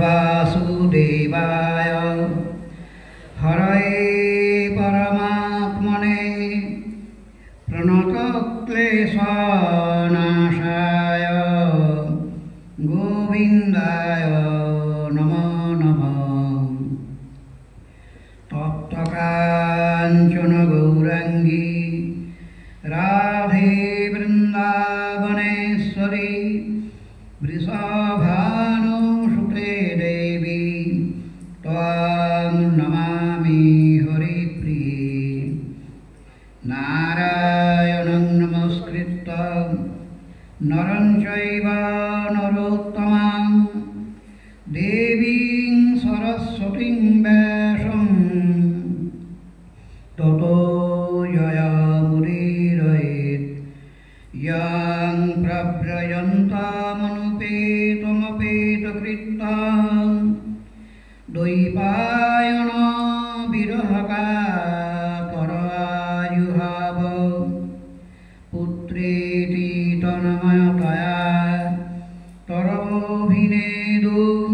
वासुदेवाय हरये परमात्मने प्रणतक्लेशनाशाय गोविन्दाय नमो नमः। तप्तकाञ्चन गौराङ्गी राधे वृन्दावनेश्वरी वृषभानुसुते देवी त्वां नमामि हरिप्रिये। नारायणं नमस्कृत्य नरं चैव नरोत्तमं देवीं सरस्वतीं व्यासं ततो जयमुदीरयेत्। यं प्रव्रजन्तमनुपेतमपेतकृत्तं द्वैपायनो विरहकातरायुहाव पुत्रेति तन्मयतया तरवोऽभिनेदुं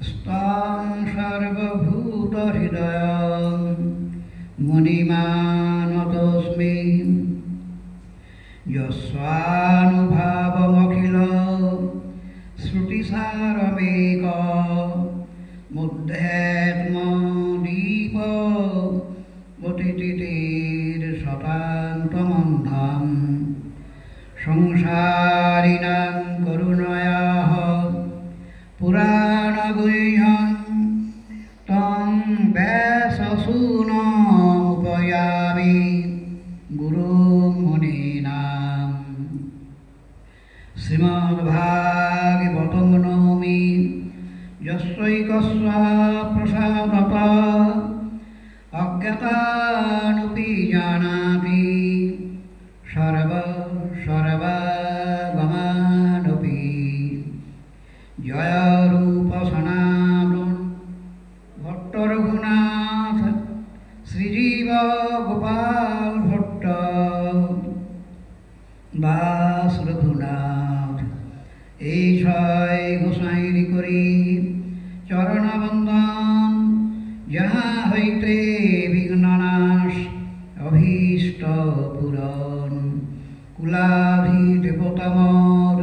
स्तां सर्वभूतहृदयं मुनिमानतोऽस्मि। यस्वानुभावमखिल श्रुतिसारमेक मुद्धेत्मदीप वतितितीर्षतान्तमन्धं संसारिणां करुणयाः पुराणगुह्यं तं व्याससूनमुपयामि गुरुं मुनीनाम्। श्रीमद्भागवतं नौमि यस्यैकस्वा प्रसादतः अज्ञातानुपि जानाति सर्वगमानपि। जय रूप सनातन भट्ट रघुनाथ श्रीजीव गोपाल भट्ट दास रघुनाथ এই ছয় গোসাইরি করি চরণবন্দন। যাহা হইতে বিঘ্ননাশ অভীষ্ট পূরণ। কুলাধি দেবতামর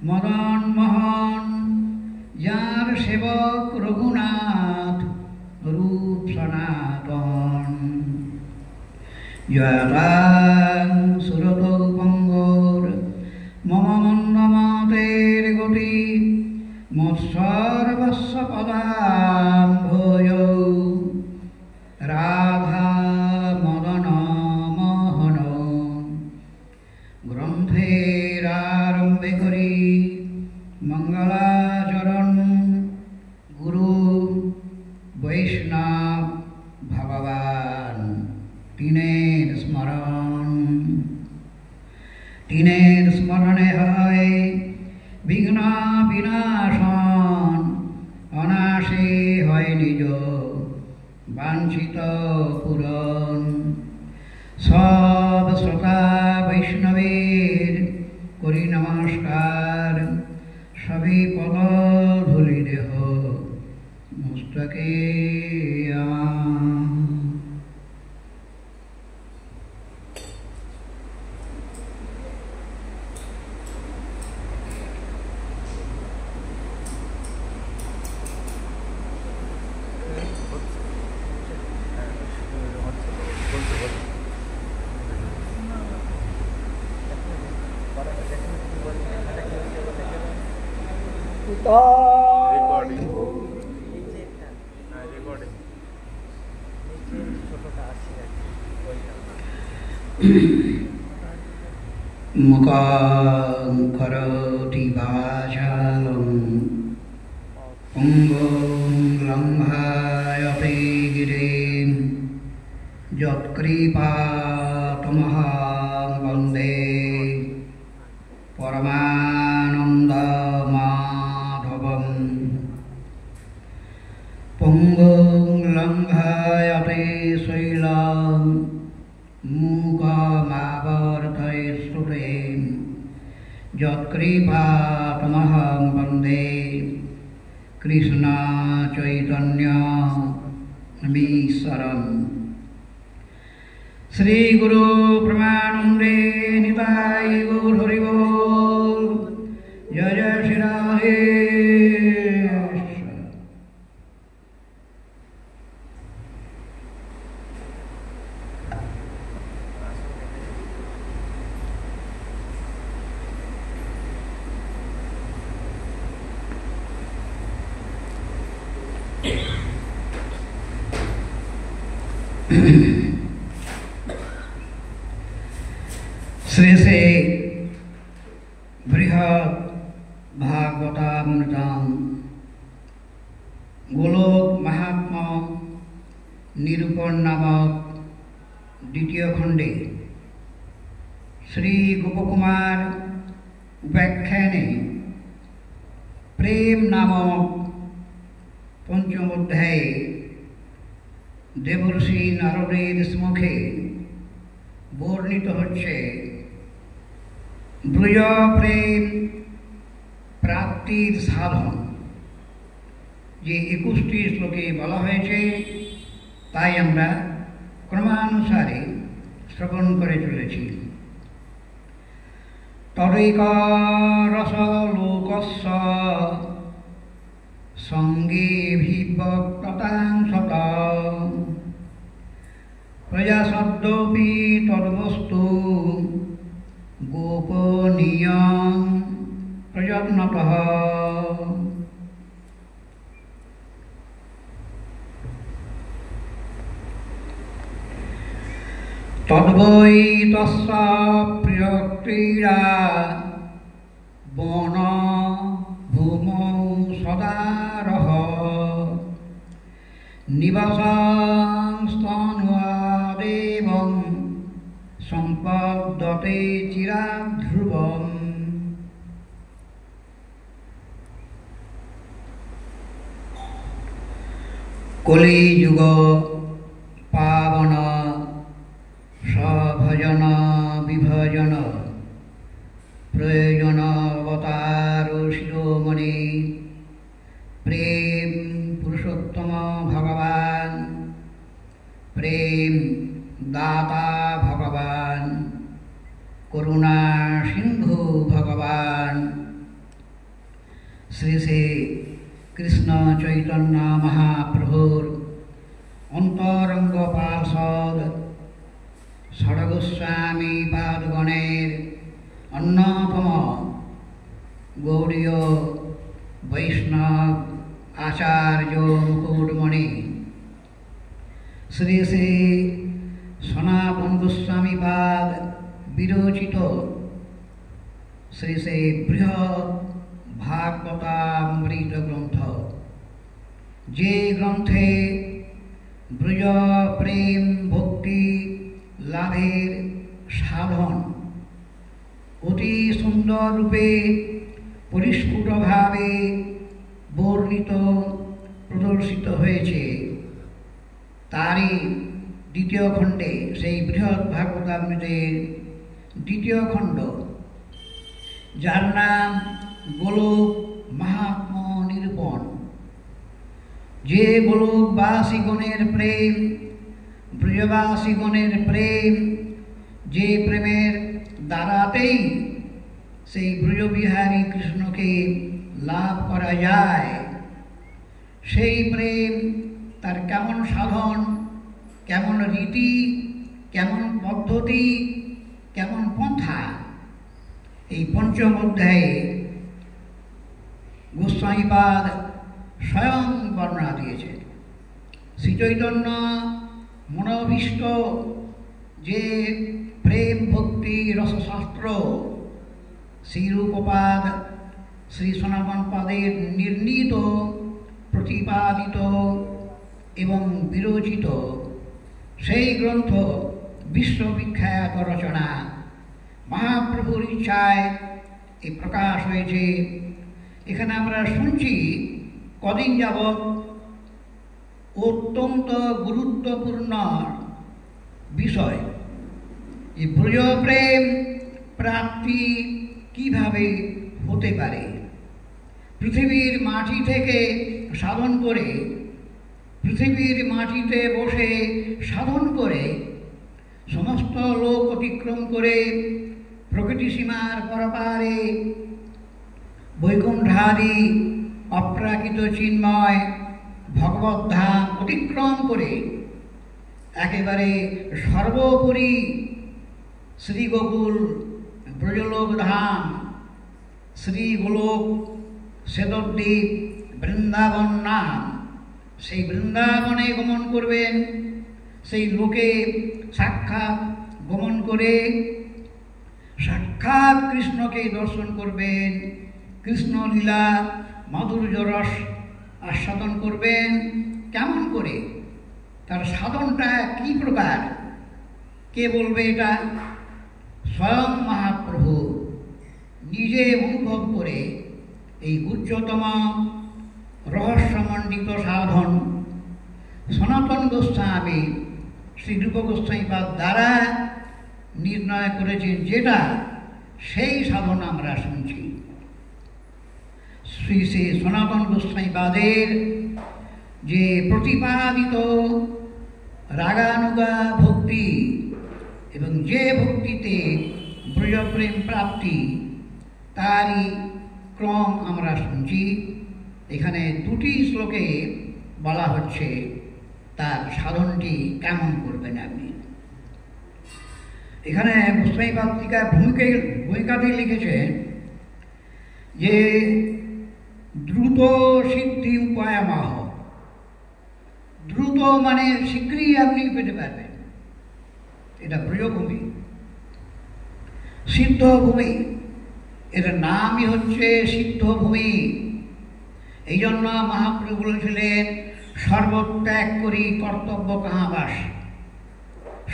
মদন মোহন যার সেবক রঘুনাথ রূপ সনাতন। জয়তাং সুরতৌপঙ্গর মম মন্দমতের গতি মৎসর্বস্ব পদাম্ভোজৌ রাধা মদন মোহন। গ্রন্থের আরম্ভে করি মঙ্গলাচরণ। গুরু বৈষ্ণব ভগবান তিনের স্মরণ। তিনের স্মরণে হয় বিঘ্ন বিনাশন। অনাশে হয় নিজ বাঞ্ছিত পূরণ। সব শ্রোতা বৈষ্ণবের করি নমস্কার। সবে পদ ধুলি দেহ মস্তকে আমার। মুখং করোতি বাচালং অঙ্গং লঙ্ঘায়তে গিরিম যৎকৃপাতমহং বন্দে পরমানন্দমাধবম। পঙ্গুং লঙ্ঘায়তে শৈলং मूकमावर्तयेस्तुते यत्कृपातमहं तमहं वन्दे कृष्ण चैतन्य ईश्वरम्। श्री गुरु प्रमानंदे निताय गौर हरि बोल। जय जय श्री राधे। श्री श्री बृहद भागवतामृतम गोलोक महात्मा निरूपण नामक द्वितीय खंडे श्री गोपकुमार उपाख्याने प्रेम नामक पंचम अध्याय देवर्षि नारदेर मुखे বর্ণিত হচ্ছে ব্রজ প্রেম প্রাপ্তির সাধন। যে 21টি শ্লোকে বলা হয়েছে তাই আমরা ক্রমানুসারে শ্রবণ করে চলেছি। তदैक रसलोकस्य सङ्गेऽभिव्यक्ततां सता प्रजाशब्दोऽपि तद्वस्तु गोपनीयं प्रयत्नतः। तद्वै तस्य प्रियक्रीडा वन भूमौ सदारः निवासांस्तनुवादेवं सम्पद्यते चिराध्रुवम्। कलियुग पावन सभजन विभजन प्रयोजन अवतार शिरोमणि प्रेम पुरुषोत्तम भगवान प्रेम दाता भगवान करुणा सिंधु भगवान श्री श्री कृष्ण चैतन्य महाप्रभुर अंतरंग पार्षद षड्गोस्वामी पादगणेर अन्यतम गौड़ीय वैष्णव आचार्य मुकुटमणि श्री श्री सनातन गोस्वामी पाद विरोचित श्री श्री बृहद भागवतामृत ग्रंथ जे ग्रंथे ब्रज प्रेम भक्ति लाभेर साधन अति सुंदर रूपे परिष्कृत भावे वर्णित प्रदर्शित হয়েছে। तारी द्वितीय खंडे से बृहद भागवतामृतेर द्वितीय खंड जार नाम गोलोक महात्मा निरूपण। जे गोलोकवासीगणेर प्रेम ब्रजवासीगणेर प्रेम जे प्रेमेर द्वारातेई सेई ब्रजबिहारी कृष्ण के लाभ करा जाए सेई प्रेम तार केमन साधन केमन रीति केमन पद्धति केमन पंथा এই पंचम अध्याये गोस्वामीपाद स्वयं वर्णना दिए। श्री चैतन्य मनोभीष्ट जे प्रेम भक्ति रसशास्त्र श्री रूपपाद श्री सनातन पादेर निर्णीत प्रतिपादित एवं विरोचित सेई ग्रंथ विश्वविख्यात रचना महाप्रभुर इच्छाय प्रकाश হয়েছে। এখানে আমরা শুনছি কদিন যাবৎ অত্যন্ত গুরুত্বপূর্ণ বিষয় ব্রজ প্রেম প্রাপ্তি কিভাবে হতে পারে। পৃথিবীর মাটি থেকে সাধন করে, পৃথিবীর মাটিতে বসে সাধন করে, সমস্ত লোক অতিক্রম করে প্রকৃতি সীমার পরপারে বৈকুণ্ঠাদি অপ্রাকৃত চিন্ময় ভগবত ধাম অতিক্রম করে একেবারে সর্বোপরি শ্রীগোকুল ব্রজলোক ধাম, শ্রীগোলক সেদদ্বীপ বৃন্দাবন নাম, সেই বৃন্দাবনে গমন করবেন। সেই লোকে সাক্ষাৎ গমন করে সাক্ষাৎ কৃষ্ণকে দর্শন করবেন, কৃষ্ণলীলা মাধুর্য রস আস্বাদন করবেন। কেমন করে, তার সাধনটা কি প্রকার, কে বলবে এটা? স্বয়ং মহাপ্রভু নিজে অনুভব করে এই উচ্চতম রহস্যমণ্ডিত সাধন সনাতন গোস্বামী শ্রীরূপ গোস্বামীপাদ দ্বারা নির্ণয় করেছেন, যেটা সেই সাধন আমরা শুনছি। শ্রী শ্রী সনাতন গোস্বামীপাদের যে প্রতিপাদিত রাগানুগা ভক্তি এবং যে ভক্তিতে ব্রজপ্রেম প্রাপ্তি, তারই ক্রম আমরা শুনছি। এখানে দুটি শ্লোকে বলা হচ্ছে তার সাধনটি কেমন করবেন আপনি। এখানে গোস্বামীপাদ টিকার ভূমিকাটি লিখেছেন যে দ্রুত সিদ্ধি উপায়মাহ। দ্রুত মানে শীঘ্রই আপনি পেতে পারবেন, এটা ব্রজভূমি, সিদ্ধভূমি, এর নামই হচ্ছে সিদ্ধভূমি। এই জন্য মহাপ্রভু বলেছিলেন সর্বত্যাগ করি কর্তব্য কাহা বাস।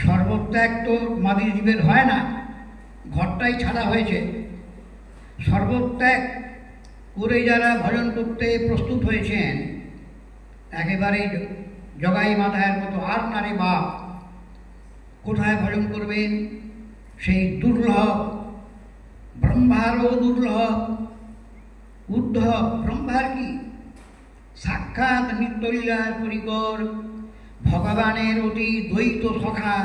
সর্বত্যাগ তো মাদি জীবের হয় না, ঘরটাই ছাড়া হয়েছে। সর্বত্যাগ করে যারা ভজন করতে প্রস্তুত হয়েছেন, একেবারে জগাই মাথায়ের মতো আর নারী বাপ, কোথায় ভজন করবেন? সেই দুর্লভ, ব্রহ্মারও দুর্লভ, উদ্ধব। ব্রহ্মার কি? সাক্ষাৎ নিত্যলীলার পরিকর ভগবানের অতি দ্বৈত সখা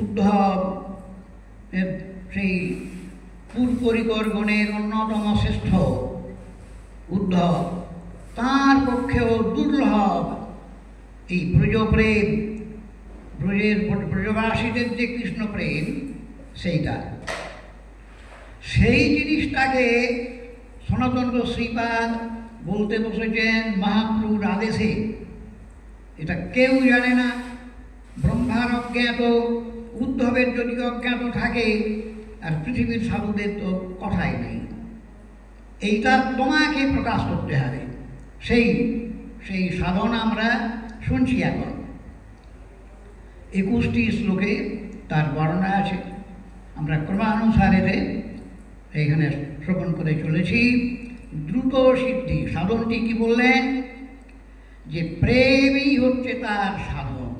উদ্ধব, সেই পুরপরিকর গণের অন্যতম শ্রেষ্ঠ উদ্ধব, তাঁর পক্ষেও দুর্লভ এই ব্রজপ্রেম, ব্রজবাসীদের যে কৃষ্ণ প্রেম, সেইটা, সেই জিনিসটাকে সনাতন শ্রীপাদ বলতে বসেছেন মহাপ্রভুর আদেশে। এটা কেউ জানে না। ব্রহ্মার অজ্ঞাত, উদ্ধবের যদি অজ্ঞাত থাকে, আর পৃথিবীর সাধুদের তো কথাই নেই। এইটা তোমাকে প্রকাশ করতে হবে। সেই সাধন আমরা শুনছি এখন। 21টি শ্লোকে তার বর্ণনা আছে, আমরা ক্রমানুসারে এইখানে শ্রবণ করে চলেছি। দ্রুত সিদ্ধি সাধনটি কি বললেন? যে প্রেমই হচ্ছে তার সাধন।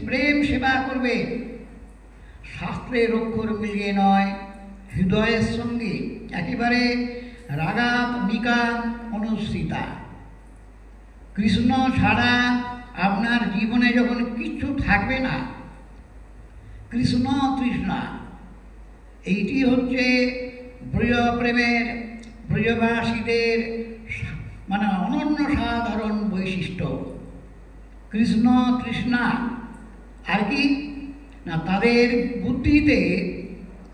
প্রেম সেবা করবে, শাস্ত্রের অক্ষর মিলিয়ে নয়, হৃদয়ের সঙ্গে একেবারে রাগাত নিকাত অনুসৃতা। কৃষ্ণ ছাড়া আপনার জীবনে যখন কিচ্ছু থাকবে না, কৃষ্ণ তৃষ্ণা, এইটি হচ্ছে ব্রজপ্রেমের, ব্রজবাসীদের মানে অনন্য সাধারণ বৈশিষ্ট্য। কৃষ্ণ তৃষ্ণা। আর কি না, তাদের বুদ্ধিতে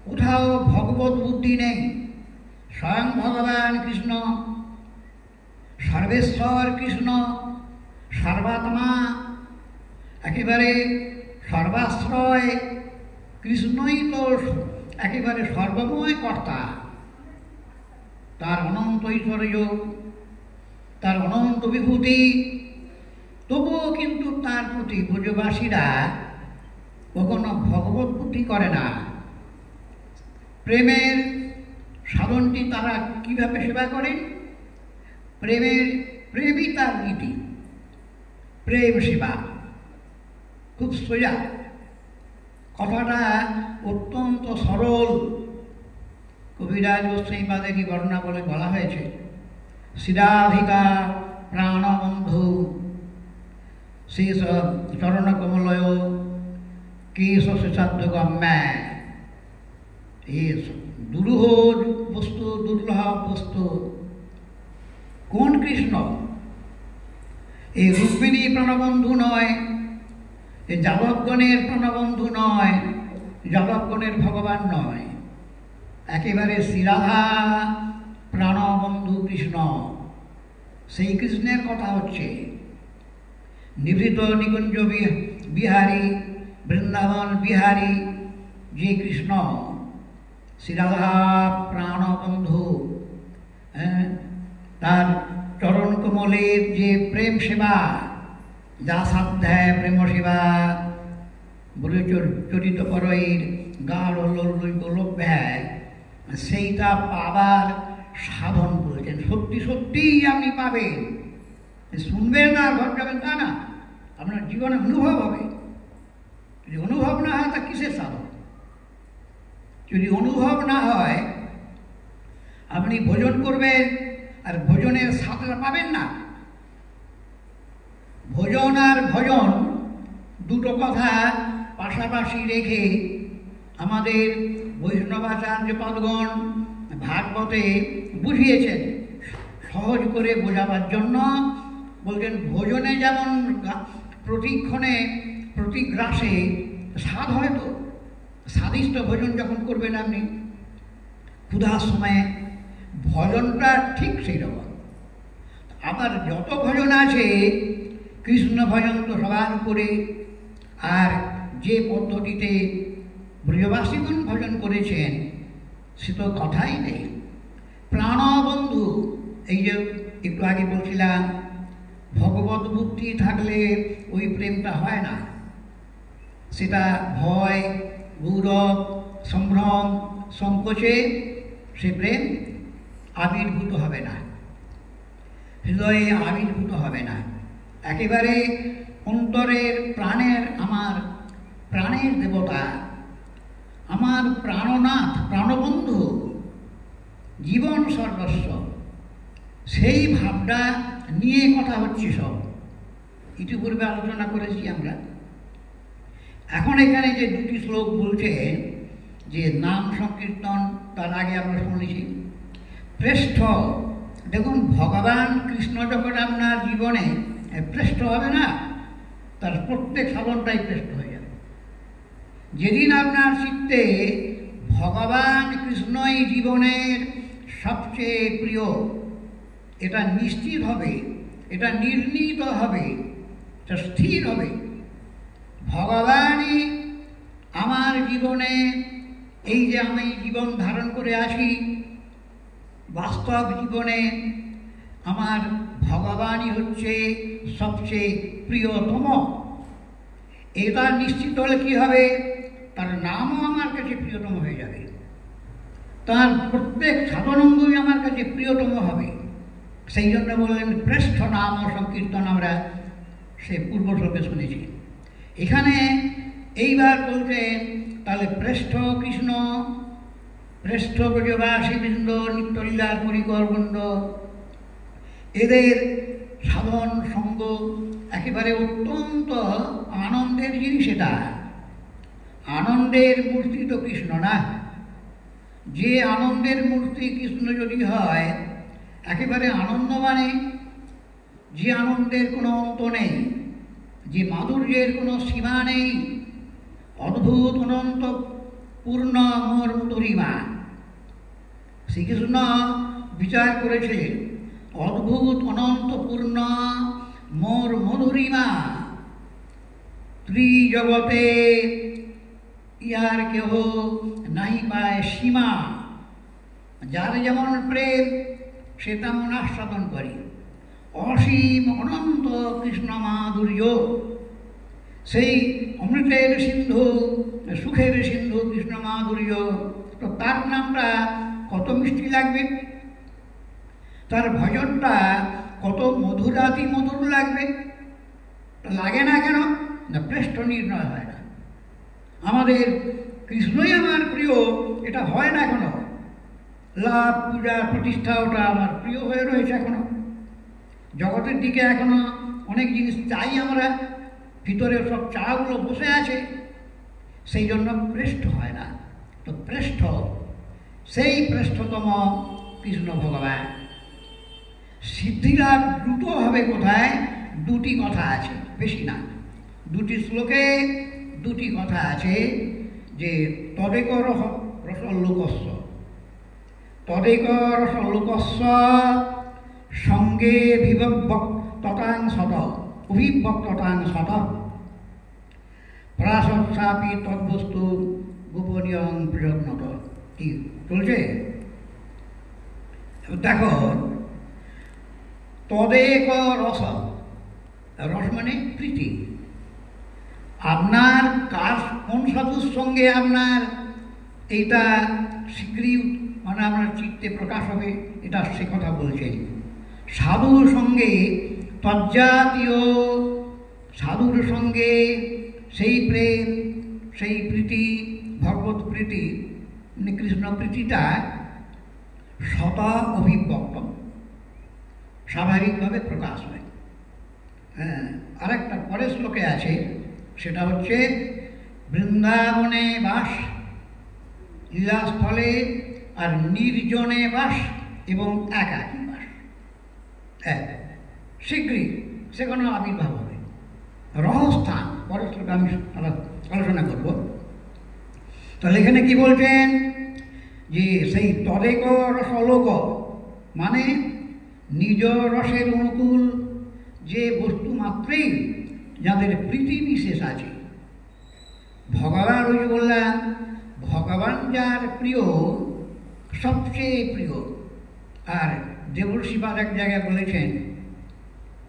কোথাও ভগবত বুদ্ধি নেই। স্বয়ং ভগবান কৃষ্ণ, সর্বেশ্বর কৃষ্ণ, সর্বাত্মা, একেবারে সর্বাশ্রয় কৃষ্ণই তো একেবারে সর্বময় কর্তা। তার অনন্ত ঐশ্বর্য, তার অনন্ত বিভূতি, তবুও কিন্তু তার প্রতি ব্রজবাসীরা কখনো ভগবত বুদ্ধি করে না। প্রেমের সাধনটি তারা কিভাবে সেবা করেন? প্রেমই তার নীতি, প্রেম সেবা। খুব সোজা কথাটা, অত্যন্ত সরল, কবিরাজ গোস্বামীপাদেরই বর্ণনা বলে বলা হয়েছে, শিরাধিকা প্রাণবন্ধু শেষ চরণ কমলয় কেশ শেষাধ্য গম্যা। এ দুরূহ বস্তু, দুর্লভ বস্তু কোন কৃষ্ণ? এই রুক্মিণী প্রাণবন্ধু নয়, এ যাদবগণের প্রাণবন্ধু নয়, যাদবগণের ভগবান নয়, একেবারে শ্রীরাধা প্রাণবন্ধু কৃষ্ণ। সেই কৃষ্ণের কথা হচ্ছে। নিভৃত নিকুঞ্জ বিহারী, বৃন্দাবন বিহারী যে কৃষ্ণ, শ্রীরাধা প্রাণবন্ধু, তার চরণ কমলের যে প্রেম সেবা, যা সাধ্যায় প্রেম সেবা বলে চরিত পরের গাঢ় লভ্যায়, সেইটা পাবার সাধন বলছেন। সত্যি সত্যিই আপনি পাবেন, শুনবেন আর ঘর যাবেন তা না, আপনার জীবনে অনুভব হবে। যদি অনুভব না হয় তা কিসের সাধন? যদি অনুভব না হয় আপনি ভোজন করবেন আর ভোজনের স্বাদটা পাবেন না। ভোজন আর ভজন দুটো কথা পাশাপাশি রেখে আমাদের বৈষ্ণবাচার্য পাদগণ ভাগবতে বুঝিয়েছেন সহজ করে বোঝাবার জন্য। বলছেন ভোজনে যেমন প্রতিক্ষণে প্রতিগ্রাসে স্বাদ হয়, তো স্বাদিষ্ট ভোজন যখন করবেন আপনি ক্ষুধার সময়ে, ভজনটা ঠিক সেই রকম। আবার যত ভজন আছে কৃষ্ণ ভজন তো সবার উপরে, আর যে পদ্ধতিতে ব্রজবাসীগণ ভজন করেছেন সে তো কথাই নেই। প্রাণবন্ধু, এই যে একটু আগে বলছিলাম, ভগবত বুদ্ধি থাকলে ওই প্রেমটা হয় না। সেটা ভয়, গৌরব, সম্ভ্রম, সংকোচে সে প্রেম আবির্ভূত হবে না, হৃদয়ে আবির্ভূত হবে না। একেবারে অন্তরের প্রাণের, আমার প্রাণের দেবতা, আমার প্রাণনাথ, প্রাণবন্ধু, জীবন সর্বস্ব, সেই ভাবটা নিয়ে কথা হচ্ছে সব। ইতিপূর্বে আলোচনা করেছি আমরা। এখন এখানে যে দুটি শ্লোক বলছেন যে নাম সংকীর্তন, তার আগে আমরা শুনেছি প্রেষ্ঠ। দেখুন, ভগবান কৃষ্ণ যখন আপনার জীবনে প্রেষ্ঠ হবে না, তার প্রত্যেক সাধনটাই প্রেষ্ঠ হয়ে যাবে। যেদিন আপনার চিত্তে ভগবান কৃষ্ণই জীবনের সবচেয়ে প্রিয়, এটা নিশ্চিত হবে, এটা নির্ণীত হবে, এটা স্থির হবে, ভগবানই আমার জীবনে, এই যে আমি জীবন ধারণ করে আছি, বাস্তব জীবনে আমার ভগবানই হচ্ছে সবচেয়ে প্রিয়তম। এটা নিশ্চিত হলে কি হবে? তার নামও আমার কাছে প্রিয়তম হয়ে যাবে, তার প্রত্যেক সাধনাঙ্গই আমার কাছে প্রিয়তম হবে। সেই জন্য বললেন প্রেষ্ঠ নাম ও সংকীর্তন, আমরা সে পূর্ব শ্লোকে শুনেছি। এখানে এইবার বলছেন তাহলে প্রেষ্ঠ কৃষ্ণ, প্রেষ্ঠ ব্রজবাসী বৃন্দ, নিত্যলীলার পরিকরবৃন্দ, এদের সাধন সঙ্গ একেবারে অত্যন্ত আনন্দের জিনিস। এটা আনন্দের মূর্তি তো কৃষ্ণ না। যে আনন্দের মূর্তি কৃষ্ণ যদি হয়, একেবারে আনন্দ মানে যে আনন্দের কোনো অন্ত নেই, যে মাধুর্যের কোনো সীমা নেই, অদ্ভুত অনন্ত পূর্ণ মোর মধুরিমা। শ্রীকৃষ্ণ বিচার করেছিলেন অদ্ভুত অনন্ত পূর্ণ মোর মধুরিমা, ত্রিজগতে ইয়ার কেহ নাই পায় সীমা। যার যেমন প্রেম সে তেমন আস্বাদন করে। অসীম অনন্ত কৃষ্ণ মাধুর্য, সেই অমৃতের সিন্ধু, সুখের সিন্ধু কৃষ্ণ মাধুর্য। তো তার নামটা কত মিষ্টি লাগবে, তার ভজনটা কত মধুরাতি মধুর লাগবে। লাগে না কেন? না, প্রেষ্ঠ নির্ণয় হয় না। আমাদের কৃষ্ণই আমার প্রিয়, এটা হয় না কেন? লাভ, পূজা, প্রতিষ্ঠা, ওটা আমার প্রিয় হয়ে রয়েছে এখনো। জগতের দিকে এখনো অনেক জিনিস চাই আমরা, ভিতরে সব চাগুলো বসে আছে, সেই জন্য প্রেষ্ঠ হয় না। তো প্রেষ্ঠ, সেই প্রেষ্ঠতম কৃষ্ণ ভগবান। সিদ্ধিলাভ দ্রুত হবে কোথায়? দুটি কথা আছে, বেশি না, দুটি শ্লোকে দুটি কথা আছে যে তদেক রসল্লোকস্য, তদেক রসল্লোকস্য সঙ্গে বিভক্ততাং শত অভিভক্ততাং শত প্রাসৎসাপি তদ্বস্তু গোপনীয়ং প্রযত্নত। কি চলছে দেখো, তদেক রস, রস মানে প্রীতি। আপনার কার, কোন সাধুর সঙ্গে আপনার এইটা শীঘ্রই মানে আপনার চিত্তে প্রকাশ হবে, এটা সে কথা বলছে। সাধুর সঙ্গে, তজ্জাতীয় সাধুর সঙ্গে সেই প্রেম, সেই প্রীতি, ভগবত প্রীতি মানে কৃষ্ণ প্রীতিটা শত অভিব্যক্ত, স্বাভাবিকভাবে প্রকাশ হয়। হ্যাঁ, আরেকটা পরের শ্লোকে আছে, সেটা হচ্ছে বৃন্দাবনে বাস, লীলাস্থলে, আর নির্জনে বাস এবং একাকী বাস। হ্যাঁ, শীঘ্রই সেখানে আবির্ভাব হবে। রহস্থান পরের শ্লোকে আমি আলোচনা করব। তাহলে এখানে কি বলছেন যে সেই তদেক রসলোক মানে নিজ রসের অনুকূল যে বস্তু মাত্রেই যাদের প্রীতি বিশেষ আছে। ভগবান, ওই বললাম, ভগবান যার প্রিয়, সবচেয়ে প্রিয়। আর দেবর্ষিপাদ এক জায়গায় বলেছেন,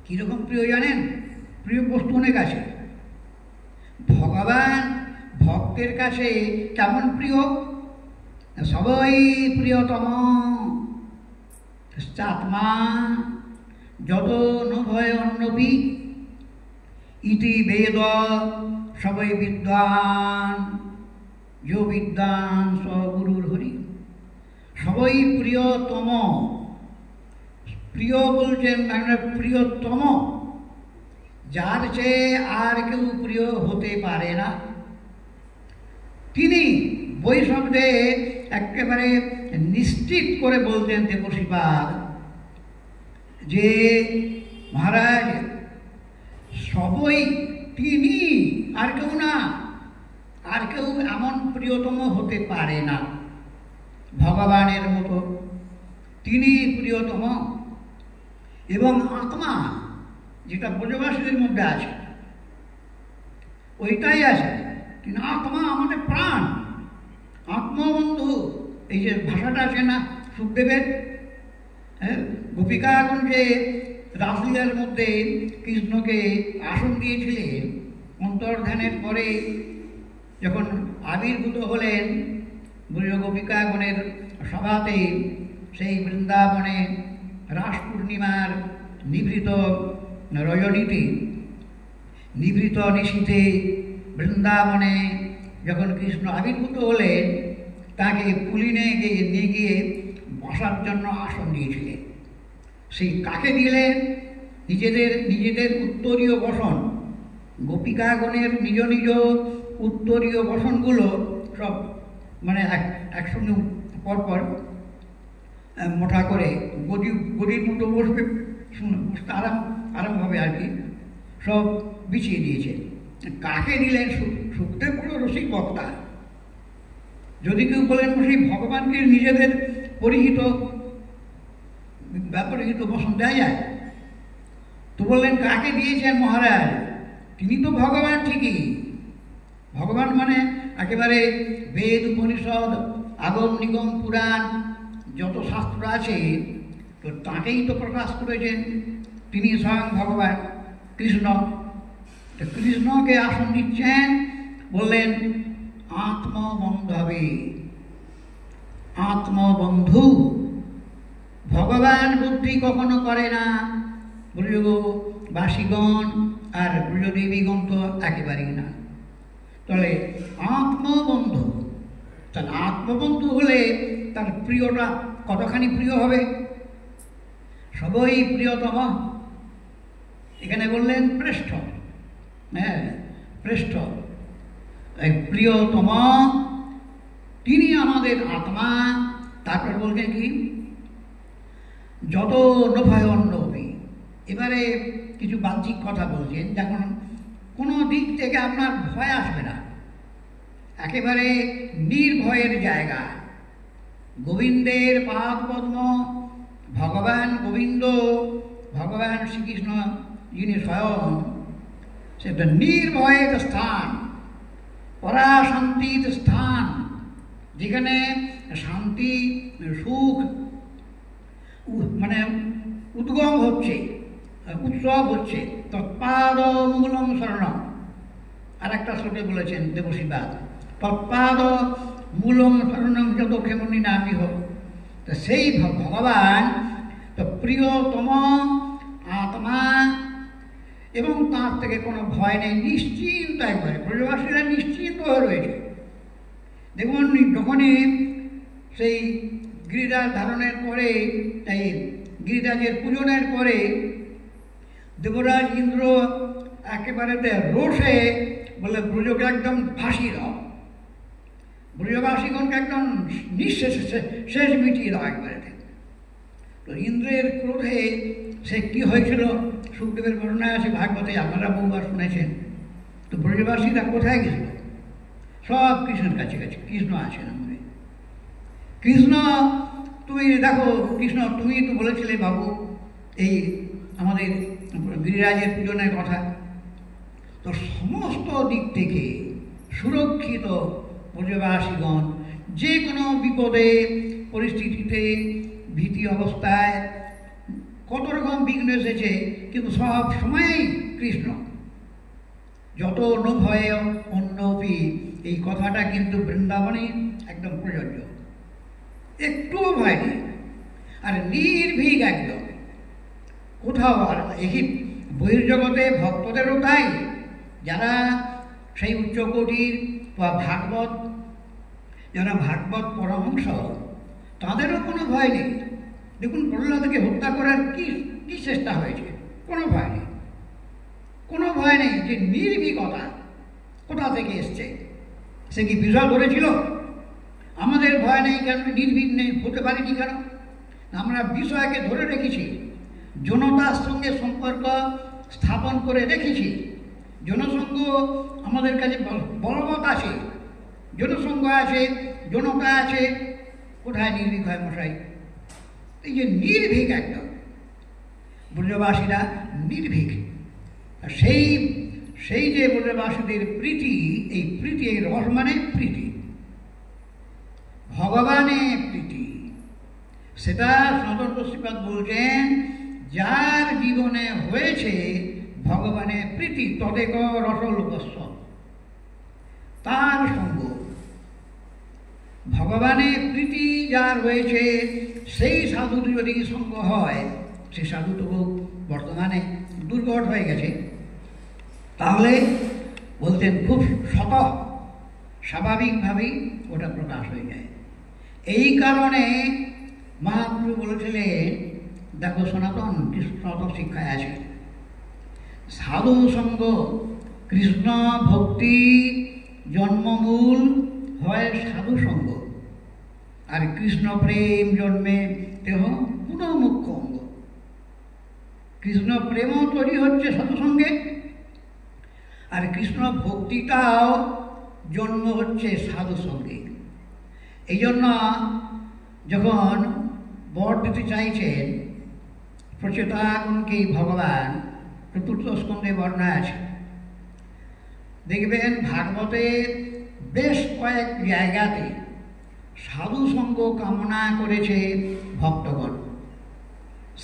কীরকম প্রিয় জানেন? প্রিয় বস্তু অনেক আছে। ভগবান ভক্তের কাছে কেমন প্রিয়? সবই প্রিয়তম আত্মা যত নভয় অন্নবি ইতি বেদ সবই বিদ্বান যো বিদ্বান স গুরুর হরি। সবই প্রিয়তম, প্রিয় বলছেন মানে প্রিয়তম, যার চেয়ে আর কেউ প্রিয় হতে পারে না। তিনি বই শব্দে একেবারে নিশ্চিত করে বলতেন দেবর্ষিপাদ যে মহারাজ সবই তিনি, আর কেউ না, আর কেউ এমন প্রিয়তম হতে পারে না ভগবানের মতো। তিনি প্রিয়তম। এবং আত্মা যেটা ব্রজবাসীদের মধ্যে আছে ওইটাই আছে, কিন্তু আত্মা আমাদের প্রাণ, আত্মবন্ধু। এই যে ভাষাটা আছে না সুখদেবের, গোপিকাগঞ্জে রাসলীলার মধ্যে কৃষ্ণকে আসন দিয়েছিলেন, অন্তর্ধানের পরে যখন আবির্ভূত হলেন ব্রজ গোপিকাগণের সভাতে, সেই বৃন্দাবনে রাস পূর্ণিমার নিভৃত রজনীতে, নিভৃত নিশীথে বৃন্দাবনে যখন কৃষ্ণ আবির্ভূত হলেন, তাকে পুলিনে নিয়ে গিয়ে বসার জন্য আসন দিয়েছিলেন। সেই কাকে দিলেন? নিজেদের উত্তরীয় বসন, গোপিকাগণের নিজ নিজ উত্তরীয় বসনগুলো সব মানে একসঙ্গে পরপর মোটা করে গদির মতো বসবে, আরাম হবে আর কি, সব বিছিয়ে দিয়েছে। কাকে দিলেন? সুখদেব বড় রসিক বক্তা। যদি কেউ বলেন সেই ভগবানকে নিজেদের পরিহিত ব্যবহৃত বসন দেওয়া যায়, তো বললেন কাকে দিয়েছেন মহারাজ? তিনি তো ভগবান ঠিকই, ভগবান মানে একেবারে বেদ উপনিষদ আগম নিগম পুরাণ যত শাস্ত্র আছে তো তাকেই তো প্রকাশ করেছেন, তিনি স্বয়ং ভগবান কৃষ্ণ। তো কৃষ্ণকে আসন দিচ্ছেন, বললেন আত্মবন্ধবে, আত্মবন্ধু। ভগবান বুদ্ধি কখনো করে না, ব্রজবাসীগণ আর ব্রজদেবীগণ তো একেবারেই না। তাহলে আত্মবন্ধু, তাহলে আত্মবন্ধু হলে তার প্রিয়টা কতখানি প্রিয় হবে? সবই প্রিয়তম। এখানে বললেন প্রেষ্ঠ, হ্যাঁ প্রেষ্ঠ, প্রিয়তম, তিনি আমাদের আত্মা। তারপর বলছেন কি, যত নভয় অন্নবী। এবারে কিছু বাহ্যিক কথা বলছেন, যখন কোনো দিক থেকে আপনার ভয় আসবে না, একেবারে নির্ভয়ের জায়গা। গোবিন্দের পাদ পদ্ম, ভগবান গোবিন্দ, ভগবান শ্রীকৃষ্ণ যিনি স্বয়ং, সেটা নির্ভয়ের স্থান, পরাশান্তির স্থান, যেখানে শান্তি সুখ মানে উদ্গম হচ্ছে, উৎসব হচ্ছে। তৎপাদ মূলম শরণম, আর একটা শ্লোকে বলেছেন দেবশিবাদ, তৎপাদ মূলম শরণম যত ক্ষেমনি নামি হোক। তো সেই ভগবান তো প্রিয়তম আত্মা, এবং তার থেকে কোনো ভয় নেই, নিশ্চিন্ত একবারে। ব্রজবাসীরা নিশ্চিন্ত হয়ে রয়েছে। দেখুন, যখনই সেই গিরিরাজ ধারণের পরে, এই গিরিরাজের পূজনের পরে দেবরাজ ইন্দ্র একেবারে রোষে বলে ব্রজকে একদম ফাঁসি দাও, ব্রজবাসীগণকে একদম নিঃশেষে শেষ মিটিয়ে দাও একবারে। তো ইন্দ্রের ক্রোধে সে কি হয়েছিল সুখদেবের বর্ণনা আছে ভাগবতে, আপনারা বহুবার শুনেছেন। তো ব্রজবাসীরা কোথায় গেছিল? সব কৃষ্ণের কাছে গেছে। কৃষ্ণ আছেন আমাদের। কৃষ্ণ, তুমি দেখো, কৃষ্ণ তুমি তো বলেছিলে বাবু এই আমাদের গিরিরাজের পূজনের কথা। তো সমস্ত দিক থেকে সুরক্ষিত ব্রজবাসীগণ, যে কোনো বিপদে পরিস্থিতিতে ভীতি অবস্থায় কত রকম বিঘ্ন এসেছে, কিন্তু সব সময়ই কৃষ্ণ। যত অনুভয় অন্যপি, এই কথাটা কিন্তু বৃন্দাবনে একদম প্রযোজ্য। একটুও ভয় নেই, আর নির্ভীক একদম। কোথাও আর এই বহির্জগতে ভক্তদেরও তাই, যারা সেই উচ্চকোটির বা ভাগবত, যারা ভাগবত পরমহংস, তাদেরও কোনো ভয় নেই। দেখুন, প্রহ্লাদকে হত্যা করার কি কি চেষ্টা হয়েছে, কোনো ভয় নেই, কোনো ভয় নেই। যে নির্ভীকতা কোথা থেকে এসছে? সে কি বিজয় করেছিল? আমাদের ভয় নেই কেন, নির্ভীক নেই হতে পারিনি কেন? আমরা বিষয়কে ধরে রেখেছি, জনতার সঙ্গে সম্পর্ক স্থাপন করে রেখেছি। জনসংঘ আমাদের কাছে বলবৎ আছে, জনসংঘ আছে, জনতা আছে। কোথায় নির্ভীক হয় মশাই? এই যে নির্ভীক একদম, ব্রজবাসীরা নির্ভীক। সেই সেই যে ব্রজবাসীদের প্রীতি, এই প্রীতি, এই রস মানে প্রীতি, ভগবানের প্রীতি, সেটা সনাতন গোস্বামীপাদ বলছেন, যার জীবনে হয়েছে ভগবানের প্রীতি, তদেক রসলোকস্ব, তার সঙ্গ। ভগবানের প্রীতি যার হয়েছে, সেই সাধুর যদি সঙ্গ হয়, সে সাধু তো বর্তমানে দুর্ঘট হয়ে গেছে, তাহলে বলতেন খুব স্বাভাবিকভাবেই ওটা প্রকাশ হয়ে যায়। এই কারণে মহাপ্রভু বলেছিলেন, দেখো সনাতন শিক্ষায় আছে, সাধু সঙ্গ কৃষ্ণ ভক্তি জন্মমূল হয় সাধু সঙ্গ, আর কৃষ্ণ প্রেম জন্মে দেহ পুনঃ মুখ্য অঙ্গ। কৃষ্ণ প্রেমও তৈরি হচ্ছে সাধুসঙ্গে, আর কৃষ্ণ ভক্তিটাও জন্ম হচ্ছে সাধুসঙ্গে। এই জন্য যখন বর দিতে চাইছেন প্রচেতাগণকে ভগবান, চতুর্থ স্কন্ধে বর্ণনা আছে, দেখবেন ভাগবতে বেশ কয়েক জায়গাতে সাধুসঙ্গ কামনা করেছে ভক্তগণ,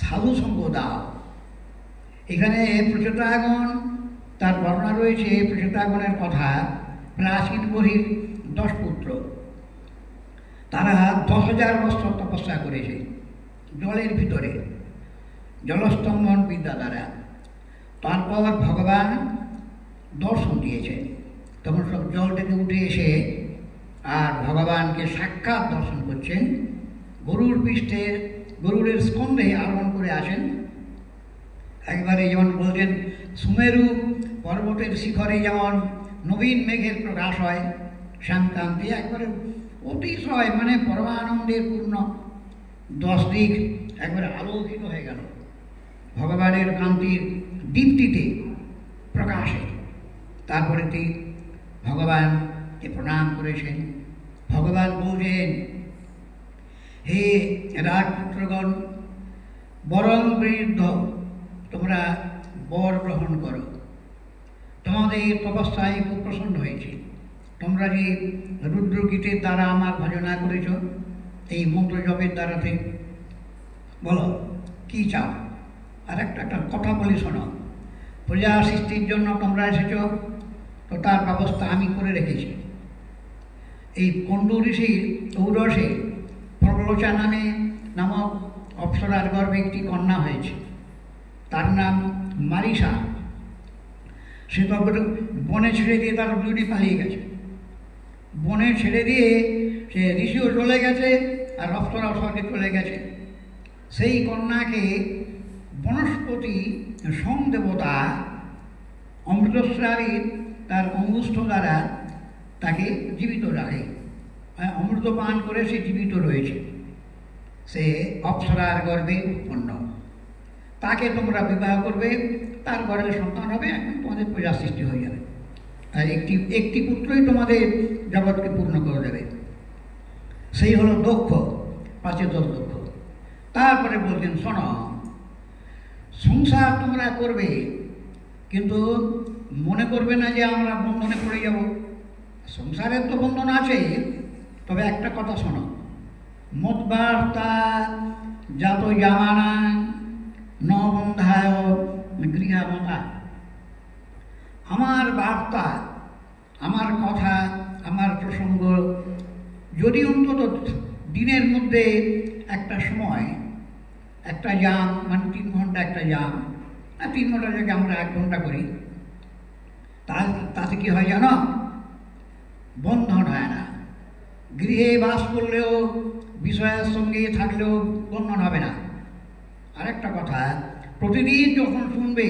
সাধুসঙ্গ দাও। এখানে প্রচেতাগণ, তার বর্ণনা রয়েছে প্রচেতাগণের কথা। প্রাচীন বহির 10 পুত্র, তারা 10,000 বছর তপস্যা করেছে জলের ভিতরে, জলস্তম্ভন বিদ্যা দ্বারা। তারপর ভগবান দর্শন দিয়েছে, তখন সব জল থেকে উঠে এসে আর ভগবানকে সাক্ষাৎ দর্শন করছেন গরুর পৃষ্ঠে গরুরের স্কন্ধে আরোহণ করে আসেন। একবারে যেমন বলছেন সুমেরু পর্বতের শিখরে যেমন নবীন মেঘের প্রকাশ হয়, শ্যামকান্তি একবারে অতিশয় মানে পরমানন্দের পূর্ণ 10 দিক একবারে আলোকিত হয়ে গেল ভগবানের কান্তির দীপ্তিতে প্রকাশে। তারপরে ভগবানকে প্রণাম করেছেন। ভগবান বলছেন, হে রাজপুত্রগণ, বরং বৃদ্ধ, তোমরা বর গ্রহণ করো। তোমাদের তপস্যায় খুব প্রসন্ন হয়েছে। তোমরা যে রুদ্রগীতের দ্বারা আমার ভজনা করেছ, এই মন্ত্র জপের দ্বারাতে, বলো কি চাও? আর একটা কথা বলি শোনো। প্রজা সৃষ্টির জন্য তোমরা এসেছ, তো তার ব্যবস্থা আমি করে রেখেছি। এই কণ্ড ঋষির ঔরসে প্রবলোচা নামক অপ্সরার গর্ভে একটি কন্যা হয়েছে, তার নাম মারিসা। সে তো বনে ছেড়ে দিয়ে তার দুটি পালিয়ে গেছে। বনে ছেড়ে দিয়ে সে ঋষিও চলে গেছে আর অপ্সরা স্বর্গে চলে গেছে। সেই কন্যাকে বনস্পতি সোম দেবতা অমৃতস্রাবী তার অঙ্গুষ্ঠ দ্বারা তাকে জীবিত রাখে। অমৃত পান করে সে জীবিত রয়েছে। সে অপ্সরার গর্ভে উৎপন্ন। তাকে তোমরা বিবাহ করবে, তার গর্ভে সন্তান হবে, এখন তোমাদের প্রজা সৃষ্টি হয়ে যাবে। আর একটি পুত্রই তোমাদের জগৎকে পূর্ণ করে দেবে। সেই হলো দক্ষ, 5 দক্ষ। তারপরে বলছেন, শোনো, সংসার তোমরা করবে, কিন্তু মনে করবে না যে আমরা বন্ধনে পড়ে যাব। সংসারের তো বন্ধন আছে, তবে একটা কথা শোনো, মতবার্তা জাত জামানা ন বন্ধায় গৃহামতা। আমার বার্তা, আমার কথা, আমার প্রসঙ্গ যদি অন্তত দিনের মধ্যে একটা সময়, একটা জাম, মানে 3 ঘন্টা একটা জাম, আর 3 ঘন্টা জায়গায় আমরা 1 ঘন্টা করি, তাতে কি হয় জানো? বন্ধন হয় না। গৃহে বাস করলেও, বিষয়ের সঙ্গে থাকলেও বন্ধন হবে না। আরেকটা কথা, প্রতিদিন যখন শুনবে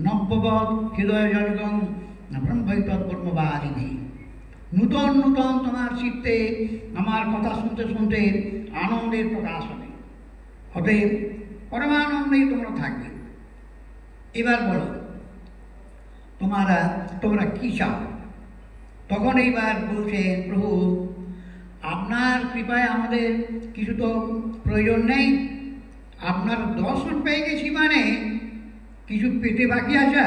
নব্যবৎ হৃদয় জলগম ব্রহ্মৈতৎকর্মবাদিনী, নূতন নূতন তোমার চিত্তে আমার কথা শুনতে শুনতে আনন্দের প্রকাশ হবে। অতএব পরমানন্দেই তোমরা থাকবে। এবার বলো, তোমরা কি চাও? তখন এইবার বলছে, প্রভু, আপনার কৃপায় আমাদের কিছু তো প্রয়োজন নেই। আপনার দর্শন পেয়ে গেছি মানে কিছু পেটে বাকি আছে।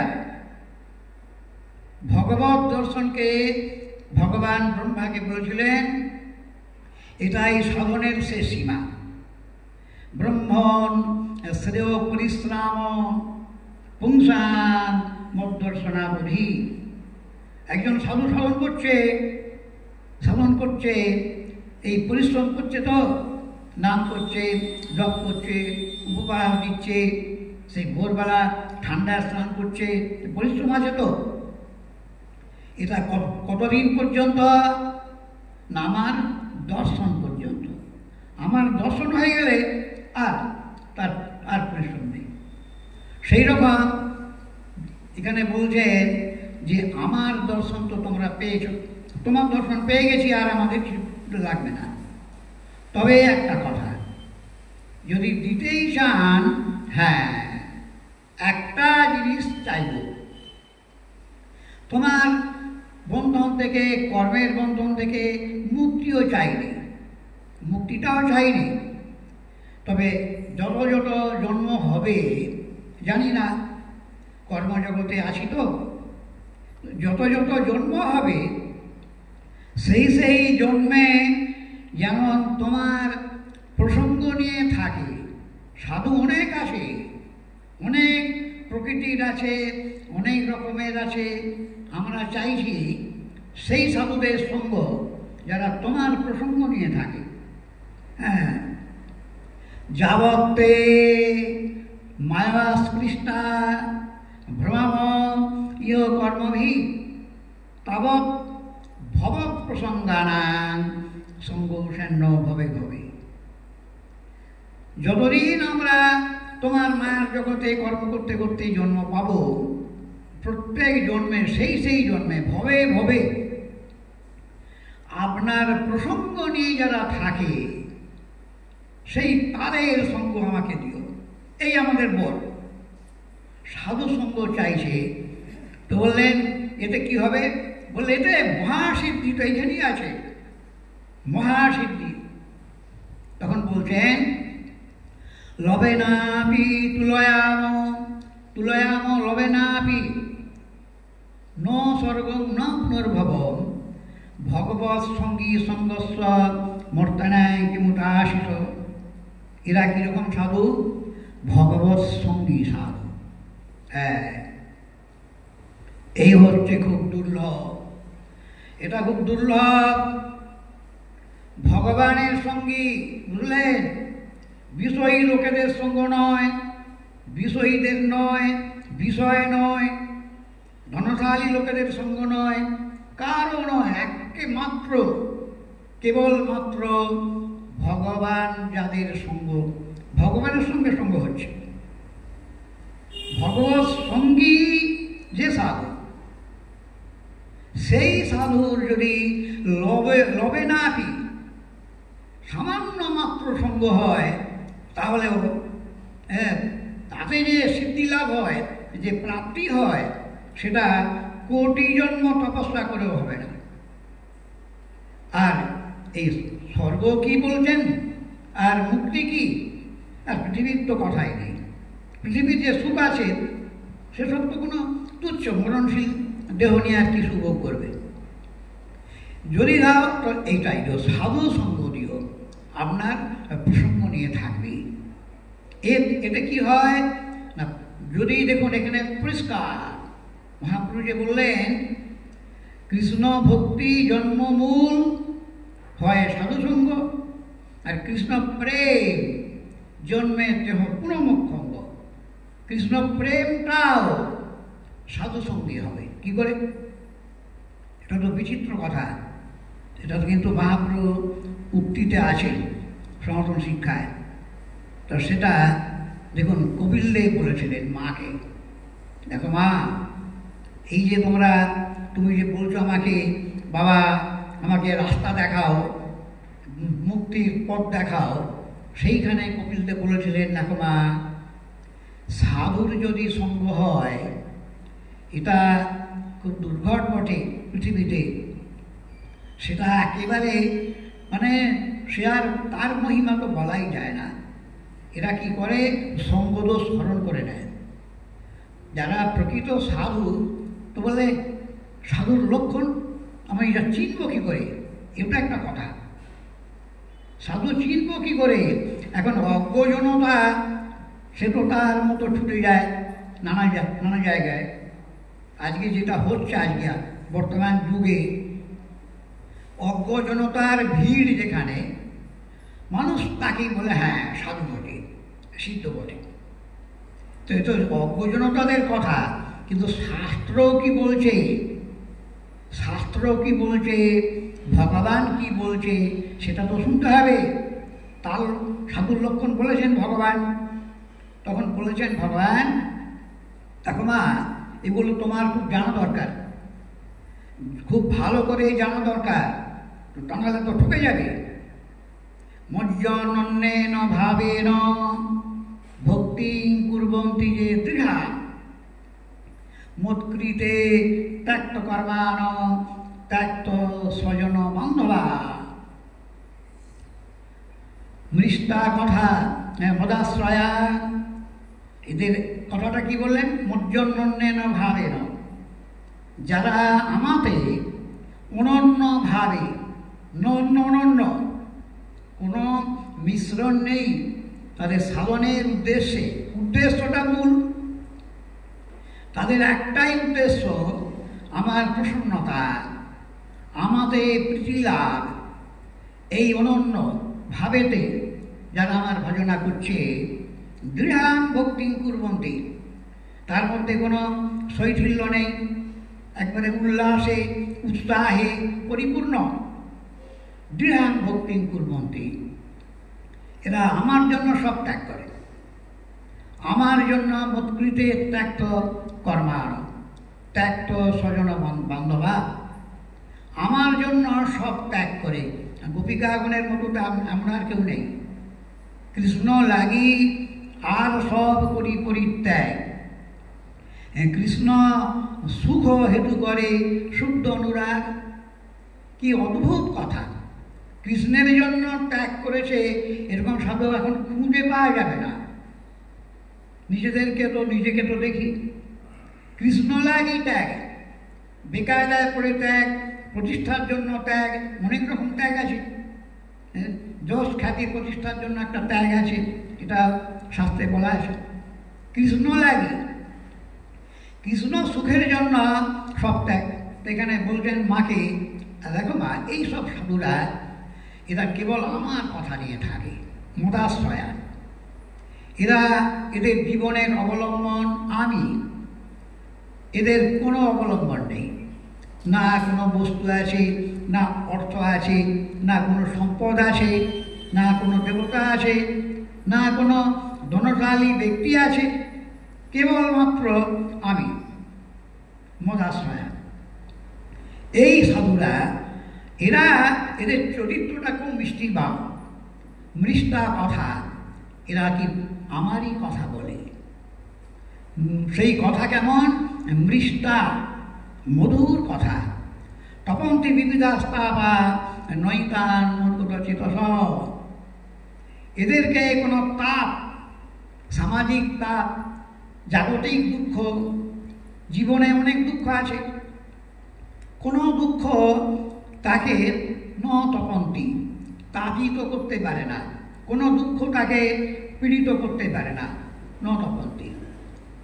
ভগবত দর্শনকে ভগবান ব্রহ্মাকে বলেছিলেন, এটাই সাধনের শেষ সীমা। ব্রহ্মণ শ্রেয় পরিশ্রাম পুংসান মদ্দর্শনাবধি। একজন সাধু সাধন করছে, এই পরিশ্রম করছে, তো নাম করছে, জপ করছে, উপবাস দিচ্ছে, সেই ভোরবেলা ঠান্ডায় স্নান করছে, পরিশ্রম আছে তো। এটা কতদিন পর্যন্ত? না, আমার দর্শন পর্যন্ত। আমার দর্শন হয়ে গেলে আর পরিশ্রম নেই। সেই রকম এখানে বলছে যে আমার দর্শন তো তোমরা পেয়েছ, তোমার দর্শন পেয়ে গেছি, আর আমাদের কিছু লাগবে না। তবে একটা কথা, যদি দিতেই চান, হ্যাঁ, একটা জিনিস চাইব, তোমার বন্ধন থেকে, কর্মের বন্ধন থেকে মুক্তিও চাইনি, মুক্তিটাও চাইনি। তবে যত যত জন্ম হবে জানি না, কর্মজগতে আছি তো, যত যত জন্ম হবে সেই জন্মে যেমন তোমার প্রসঙ্গ নিয়ে থাকে। সাধু অনেক আছে, অনেক প্রকৃতির আছে, অনেক রকমের আছে। আমরা চাইছি সেই সাধুদের সঙ্গ যারা তোমার প্রসঙ্গ নিয়ে থাকে। হ্যাঁ, যাবত্তে মায়াস্পৃষ্টা ভ্রমাম ইহ কর্মভি তাবৎ ভব প্রসঙ্গানাং সঙ্গৌষণ্য ভবে ভবে। যতদিন আমরা তোমার মায়ের জগতে কর্ম করতে করতে জন্ম পাব, প্রত্যেক জন্মে সেই জন্মে ভবে ভবে আপনার প্রসঙ্গ নিয়ে যারা থাকে সেই তাদের সঙ্গ আমাকে দিও। এই আমাদের বল। সাধু সঙ্গ চাইছে, তো বললেন এতে কি হবে? বললে এতে মহাসিদ্ধি তো এইখানেই আছে, মহাসিদ্ধি। তখন বলছেন লবে নাপি তুলয়াম তুলয়াম লবে নাপি ন স্বর্গং ন পুনর্ভবম ভগবৎ সঙ্গী সঙ্গস্ব মর্তনায় কিমুতাশিষ। এরা কিরকম সাধু? ভগবৎ সঙ্গী সাধু। হ্যাঁ, এই হচ্ছে খুব দুর্লভ, এটা খুব দুর্লভ। ভগবানের সঙ্গী, বুঝলেন? বিষয়ী লোকেদের সঙ্গ নয়, বিষয়ীদের নয়, বিষয় নয়, ধনশালী লোকেদের সঙ্গ নয়, কারও নয়, একে মাত্র কেবলমাত্র ভগবান যাদের সঙ্গ, ভগবানের সঙ্গে সঙ্গ হচ্ছে। ভগবৎ সঙ্গী যে সাধু, সেই সাধুর যদি লবে নাপি সামান্য মাত্র সঙ্গ হয়, তাহলেও তাতে যে সিদ্ধি লাভ হয়, যে প্রাপ্তি হয়, সেটা কোটি জন্ম তপস্যা করেও হবে না। আর এই স্বর্গ কি বলছেন, আর মুক্তি কি? আর পৃথিবীর তো কথাই নেই। পৃথিবীর যে সুখ আছে সেসব তো কোনো তুচ্ছ, মরণশীল দেহ নিয়ে আর কি সুভোগ করবে। যদি দাও তো এইটাই দিও, সাধু সঙ্গ দিও, আপনার প্রসঙ্গ নিয়ে থাকবে। এতে কি হয় না, যদি দেখুন এখানে পরিষ্কার মহাপুরুষ যে বললেন কৃষ্ণ ভক্তি জন্মমূল হয় সাধুসঙ্গ, আর কৃষ্ণ প্রেম জন্মে দেহ পুনমুখঙ্গ। কৃষ্ণ প্রেমটাও সাধুসঙ্গী হবে। কি করে? এটা তো বিচিত্র কথা। এটা তো কিন্তু মহাপ্রভু উক্তিতে আছে সনাতন শিক্ষায়। তো সেটা দেখুন কপিলদেব বলেছিলেন মাকে, দেখো মা, এই যে তুমি যে বলছো আমাকে, বাবা আমাকে রাস্তা দেখাও, মুক্তির পথ দেখাও, সেইখানে কপিলদেব বলেছিলেন দেখো মা, সাধুর যদি সঙ্গ হয় এটা খুব দুর্ঘট বটে পৃথিবীতে, সেটা একেবারে সে আর তার মহিমা তো বলাই যায় না। এরা কি করে? সঙ্গদোষ স্মরণ করে নেয়। যারা প্রকৃত সাধু, তো বলে সাধুর লক্ষণ আমি এটা চিনব কী করে? এটা একটা কথা। সাধু চিনব কী করে? এখন অজ্ঞজনতা সে তো তার মতো ছুটে যায় নানা জায়গায়। আজকে যেটা হচ্ছে, আজকে বর্তমান যুগে অজ্ঞজনতার ভিড়, যেখানে মানুষ তাকেই বলে হ্যাঁ সাধু বটে, সিদ্ধ বটে। তো এ তো অজ্ঞজনতাদের কথা, কিন্তু শাস্ত্র কি বলছে, শাস্ত্র কি বলছে, ভগবান কি বলছে, সেটা তো শুনতে হবে। তার সাধুর লক্ষণ বলেছেন ভগবান। তখন বলেছেন ভগবান, দেখো মা, এগুলো তোমার খুব জানা দরকার, খুব ভালো করে জানা দরকার, তা নাহলে তো ঠকে যাবে। মজ্জনন্যেন ভাবেন ভক্তি কুর্বন্তি যে দৃঢ়া মৎকৃতে ত্যক্ত কর্মান ত্যক্ত স্বজন বান্ধবা। মৃষ্টা কথা মদাশ্রয়া, এদের কথাটা কি বললেন? মজ্জনন্যেন ভাবেন, যারা আমাতে অনন্য ভাবে, অনন্য, কোনো মিশ্রণ নেই তাদের সাধনের উদ্দেশ্যটা মূল। তাদের একটাই উদ্দেশ্য আমার প্রসন্নতা, আমাদের প্রীতি লাভ। এই অনন্য ভাবেতে যারা আমার ভজনা করছে, দৃঢ়াং ভক্তি কুর্বন্তি, তার মধ্যে কোনো শৈথিল্য নেই, একবারে উল্লাসে উৎসাহে পরিপূর্ণ। দৃঢ়াং ভক্তি কুর্বন্তি, এরা আমার জন্য সব ত্যাগ করে। আমার জন্য মৎকৃতে ত্যাক্ত কর্মাণ ত্যাক্ত স্বজন বান্ধবা, আমার জন্য সব ত্যাগ করে। গোপিকাগণের মতো তো আমরা আর কেউ নেই। কৃষ্ণ লাগি আর সব করি পরিত্যাগ। কৃষ্ণ সুখ হেতু করে শুদ্ধ অনুরাগ। কি অদ্ভুত কথা! কৃষ্ণের জন্য ত্যাগ করেছে এরকম সাধু এখন খুঁজে পাওয়া যাবে না। নিজেকে তো দেখি, কৃষ্ণ লাগি ত্যাগ, বেকায়দায় করে ত্যাগ, প্রতিষ্ঠার জন্য ত্যাগ, অনেক রকম ত্যাগ আছে। যশ খ্যাতি প্রতিষ্ঠার জন্য একটা ত্যাগ আছে, এটা শাস্ত্রে বলা আছে। কৃষ্ণ লাগি, কৃষ্ণ সুখের জন্য সব ত্যাগ। এখানে বলছেন মাকে, দেখো মা, এই সব সাধুরা এরা কেবল আমার কথা নিয়ে থাকে, মদাশ্রয়া। এদের জীবনের অবলম্বন আমি, এদের কোনো অবলম্বন নেই। না কোনো বস্তু আছে, না অর্থ আছে, না কোনো সম্পদ আছে, না কোনো দেবতা আছে, না কোনো ধনশালী ব্যক্তি আছে, কেবলমাত্র আমি, মদাশ্রয়া। এই সাধুরা এদের চরিত্রটা খুব মিষ্টি বা মৃষ্টা কথা। এরা কি আমারই কথা বলে। সেই কথা কেমন? মৃষ্টা, মধুর কথা। তপন্তি বিবিধাস্তা বা নৈতান মধুরচিত। এদেরকে কোনো তাপ, সামাজিক তাপ, জাগতিক দুঃখ, জীবনে অনেক দুঃখ আছে, কোনো দুঃখ তাকে ন তপন্তি, তাপিত করতে পারে না। কোনো দুঃখ তাকে পীড়িত করতে পারে না, ন তপন্তি।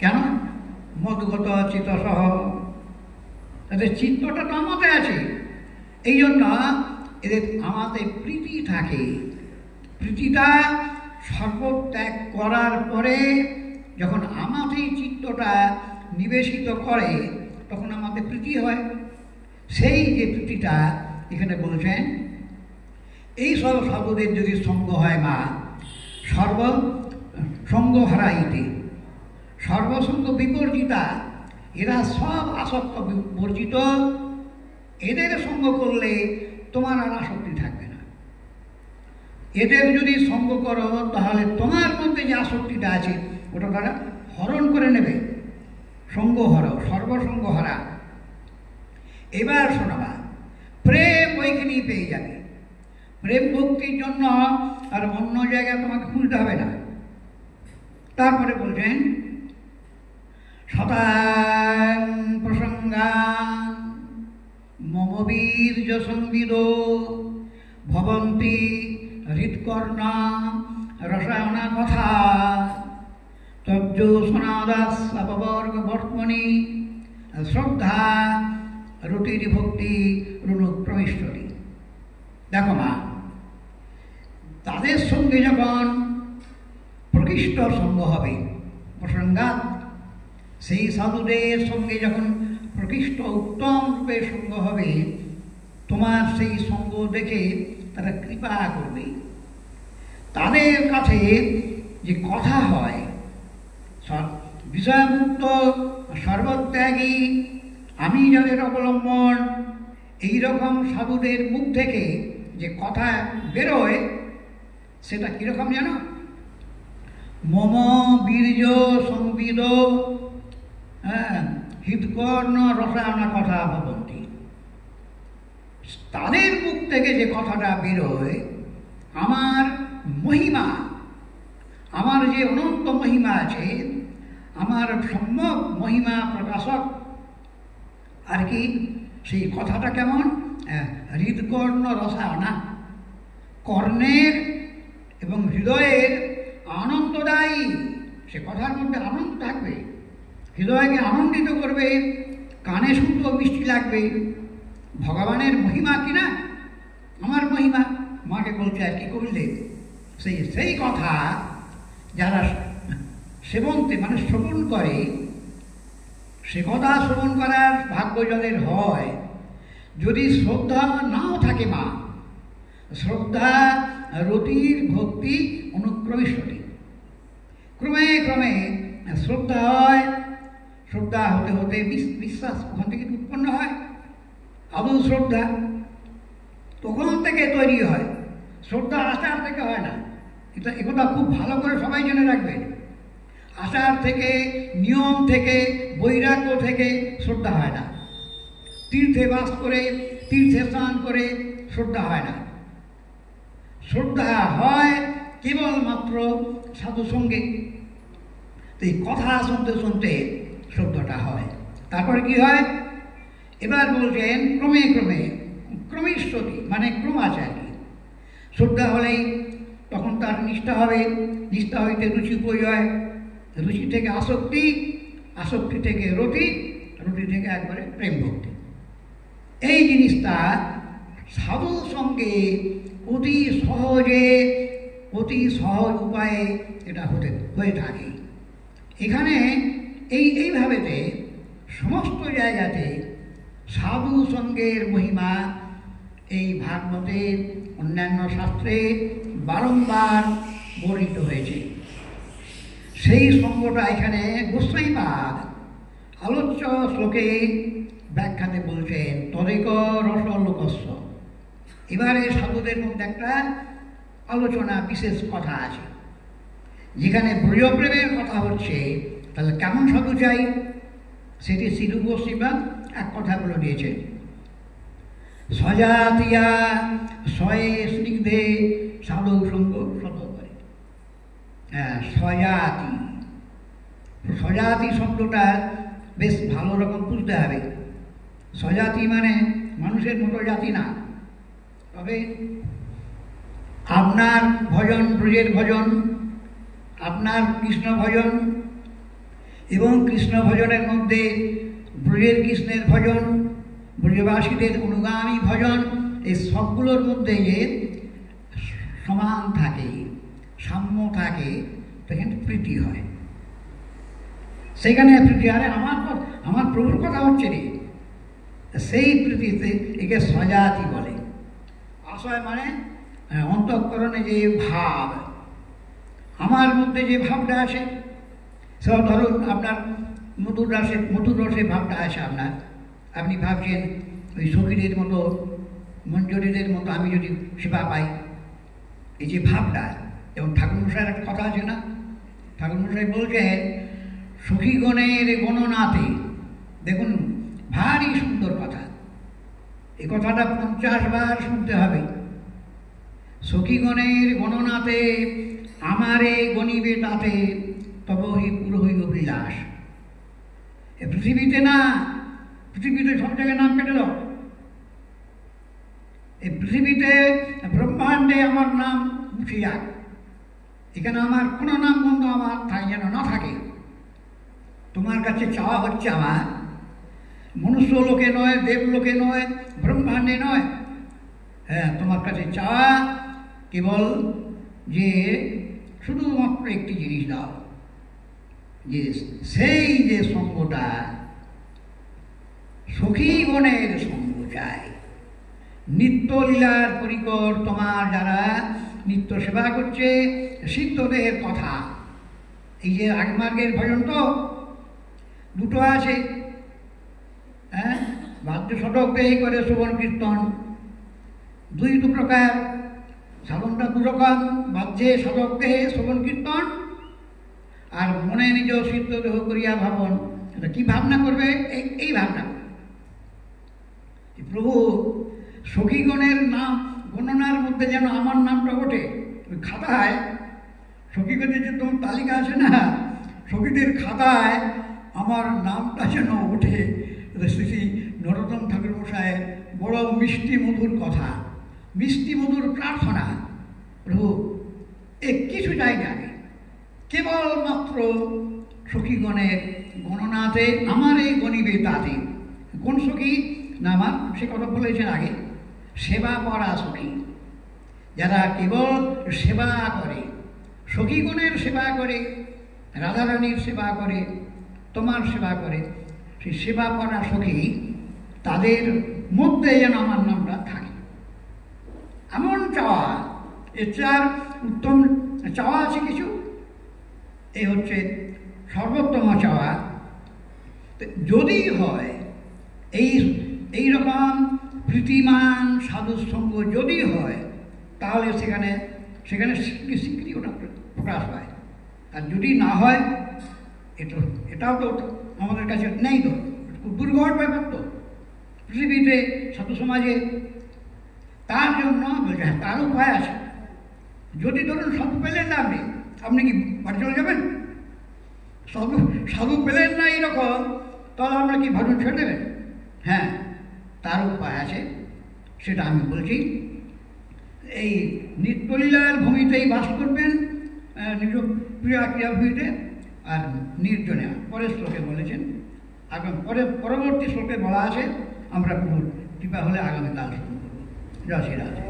কেন? মদগত চিত্তসহ, তাদের চিত্তটা তো আমাতে আছে। এই জন্য এদের আমাতে প্রীতি থাকে। প্রীতিটা সর্বত্যাগ করার পরে যখন আমাতেই চিত্তটা নিবেশিত করে, তখন আমাদের প্রীতি হয়। সেই যে প্রীতিটা এখানে বলছেন, এই সব সাধুদের যদি সঙ্গ হয় মা, সর্বসঙ্গ হারাইতে, সর্বসঙ্গ বিবর্জিতা, এরা সব আসক্ত বর্জিত। এদের সঙ্গ করলে তোমার আর আসক্তি থাকবে না। এদের যদি সঙ্গ করো তাহলে তোমার মধ্যে যে আসক্তিটা আছে ওটা তারা হরণ করে নেবে। সঙ্গ হর, সর্বসঙ্গ হারা। এবার শোনাবা, প্রেম ওইখানে পেয়ে যাবে। প্রেম ভক্তির জন্য আর অন্য জায়গায় তোমাকে খুঁজতে হবে না। তারপরে বলছেন, শতাং প্রসঙ্গান মম বীর্য সংবিদ ভবন্তি হৃৎকর্ণ রসায়না কথা তজ্জোসনাদাস অপবর্গ বর্তমনি শ্রদ্ধা রুটির ভক্তি রুণুক্রমিষ্ঠরি। দেখো মা, তাদের সঙ্গে যখন প্রকৃষ্ট সঙ্গ হবে, প্রসঙ্গাত, সেই সাধুদের সঙ্গে যখন প্রকৃষ্ট উত্তম রূপে সঙ্গ হবে, তোমার সেই সঙ্গ দেখে তারা কৃপা করবে। তাদের কাছে যে কথা হয়, বিষয়মুক্ত, সর্বত্যাগী, আমি যাদের অবলম্বন, এইরকম সাধুদের মুখ থেকে যে কথা বেরোয়, সেটা কীরকম জানো? মম বীর্য সংবিদ হৃৎকর্ণ রসায়না কথা ভবন্তি। তাদের মুখ থেকে যে কথাটা বেরোয়, আমার মহিমা, আমার যে অনন্ত মহিমা আছে, আমার সম্যক মহিমা প্রকাশক আর কি, সেই কথাটা কেমন? হৃৎকর্ণ রসায়না, কর্ণের এবং হৃদয়ের আনন্দদায়ী। সে কথার মধ্যে আনন্দ থাকবে, হৃদয়কে আনন্দিত করবে, কানে শুনতেও মিষ্টি লাগবে। ভগবানের মহিমা কিনা, আমার মহিমা। মাকে বলছে আর কি করলে, সেই কথা যারা সেবন্তে মানে শ্রবণ করে, সে কথা শ্রবণ করার ভাগ্য যাদের হয়, যদি শ্রদ্ধা নাও থাকে মা, শ্রদ্ধা রতির ভক্তি অনুক্রমিষ্যতি। ক্রমে ক্রমে শ্রদ্ধা হয়, শ্রদ্ধা হতে হতে বিশ্বাস ওখান থেকে উৎপন্ন হয়, আদৌ শ্রদ্ধা তখন থেকে তৈরি হয়। শ্রদ্ধা আচার থেকে হয় না, এটা একথা খুব ভালো করে সবাই জেনে রাখবেন। আচার থেকে, নিয়ম থেকে, বৈরাগ্য থেকে শ্রদ্ধা হয় না। তীর্থে বাস করে, তীর্থে স্নান করে শ্রদ্ধা হয় না। শ্রদ্ধা হয় কেবলমাত্র সাধুসঙ্গে। তো এই কথা শুনতে শুনতে শ্রদ্ধাটা হয়। তারপরে কি হয়? এবার বলছেন ক্রমে ক্রমে, ক্রমিষ্যতি মানে ক্রমাচারী। শ্রদ্ধা হলেই তখন তার নিষ্ঠা হবে, নিষ্ঠা হইতে রুচি পরিচয়, রুচি থেকে আসক্তি, আসক্তি থেকে রতি, রতি থেকে একবারে প্রেম ভক্তি। এই জিনিসটা সাধু সঙ্গে অতি সহজে, অতি সহজ উপায়ে এটা হয়ে থাকে। এখানে এইভাবেতে সমস্ত জায়গাতে সাধু সঙ্গের মহিমা এই ভাগবতের অন্যান্য শাস্ত্রে বারংবার বর্ণিত হয়েছে। সেই সঙ্গটা এখানে গোস্বামীপাদ আলোচ্য শ্লোকে ব্যাখ্যাতে বলছেন তদেক রসলোকস্য। এবারে সাধুদের মধ্যে একটা আলোচনা, বিশেষ কথা আছে। যেখানে ব্রজপ্রেমের কথা হচ্ছে, তাহলে কেমন সাধু চাই সেটি শ্রীরূপ গোস্বামীপাদ এক কথা বলে দিয়েছেন। স্বজাতিয়া স্বয়ে স্নিগ্ধে সাধু সঙ্গ শত করে। হ্যাঁ, স্বজাতি, স্বজাতি শব্দটা বেশ ভালো রকম বুঝতে হবে। স্বজাতি মানে মানুষের মতো জাতি না, তবে আপনার ভজন, ব্রজের ভজন, আপনার কৃষ্ণ ভজন এবং কৃষ্ণ ভজনের মধ্যে ব্রজের কৃষ্ণের ভজন, ব্রজবাসীদের অনুগামী ভজন, এই সবগুলোর মধ্যে যে সমান থাকে, সাম্য থাকে, সেখানে প্রীতি হয়। সেখানে প্রীতি, আরে আমার প্রভুর কথা হচ্ছে রে, সেই প্রীতিতে একে স্বজাতি বলে। আশয় মানে অন্তঃকরণে যে ভাব, আমার মধ্যে যে ভাবটা আছে, সব ধরুন আপনার মধুর রসে ভাবটা আছে আপনার, আপনি ভাবছেন ওই সখীদের মতো, মঞ্জরীদের মতো আমি যদি সেবা পাই, এই যে ভাবটা। এবং ঠাকুরমশাইয়ের একটা কথা আছে না, ঠাকুরমশাই বলছেন সখীগণের গণনাতে, দেখুন ভারী সুন্দর কথা, এই কথাটা 50 বার শুনতে হবে। সখীগণের গণনাতে আমারে গণিবে তাতে তব হি পুরোহি অভিলাষ। এ পৃথিবীতে না, পৃথিবীতে সব জায়গায় নাম কেটে দাও। এই পৃথিবীতে ব্রহ্মাণ্ডে আমার নাম উঠে যাক, এখানে আমার কোনো নাম বন্ধ আমার যেন না থাকে। তোমার কাছে চাওয়া হচ্ছে আমার মনুষ্য লোকে নয়, দেবলোকে নয়, ব্রহ্মাণ্ডে নয়। হ্যাঁ, তোমার কাছে চাওয়া কেবল যে শুধুমাত্র একটি জিনিস দাও, যে সেই যে সঙ্গটা সখীগণের সঙ্গ চাই। নিত্যলীলার পরিকর তোমার যারা নিত্য সেবা করছে, সিদ্ধদেহের কথা। এই যে আগমার্গের ভজন তো দুটো আছে, হ্যাঁ, বাদ্য শতক দেহি করে শ্রবণ কীর্তন, দুই প্রকার। সাধনটা দুরকম, বাহ্যে শতক দেহে শ্রবণ কীর্তন, আর মনে নিজ সিদ্ধ দেহ করিয়া ভাবন। এটা কি ভাবনা করবে? এই ভাবনা করবে প্রভু সখীগণের নাম গণনার মধ্যে যেন আমার নামটা ওঠে। ওই খাতায় সখীগণের যে তোমার তালিকা আছে না, সখীদের খাতায় আমার নামটা যেন ওঠে। শ্রী নরোত্তম ঠাকুর মশাইয়ের বড় মিষ্টি মধুর কথা, মিষ্টি মধুর প্রার্থনা। প্রভু কিছু চাই না, কেবলমাত্র সখীগণের গণনাতে আমার এই গণিবে তাতে। কোন সখী না, আমার সে কথা বলেছেন আগে, সেবা করা সখী, যারা কেবল সেবা করে, সখীগণের সেবা করে, রাধারানীর সেবা করে, তোমার সেবা করে, সেই সেবা করা সখী, তাদের মধ্যে যেন আমার নামটা থাকে, এমন চাওয়া। এর চেয়ে উত্তম চাওয়া আছে কিছু? এই হচ্ছে সর্বোত্তম চাওয়া। যদি হয় এই রকম প্রীতিমান সাধুসঙ্গ যদি হয়, তাহলে সেখানে স্বীকৃতি ওটা প্রকাশ পায়। আর যদি না হয়, এটাও তো আমাদের কাছে নেই, তো খুব দুর্ঘট ব্যাপার তো পৃথিবীতে সাধু সমাজে। তার জন্য বলছে হ্যাঁ, তার উপায় আছে। যদি ধরুন সাধু পেলেন না, আপনি কি বাড়ি চলে যাবেন? সাধু পেলেন না এইরকম, তাহলে আমরা কি ভজন ছেড়ে দেবেন? হ্যাঁ, তার উপায় আছে, সেটা আমি বলছি। এই নিত্যলীলার ভূমিতেই বাস করবেন, নিজ প্রিয়া ক্রিয়া ভূমিতে, আর নির্জনে। পরের শ্লোকে বলেছেন, পরবর্তী শ্লোকে বলা আছে, আমরা প্রভুর কৃপা হলে আগামীকাল শুরু করবো। জয় শ্রীরাধে।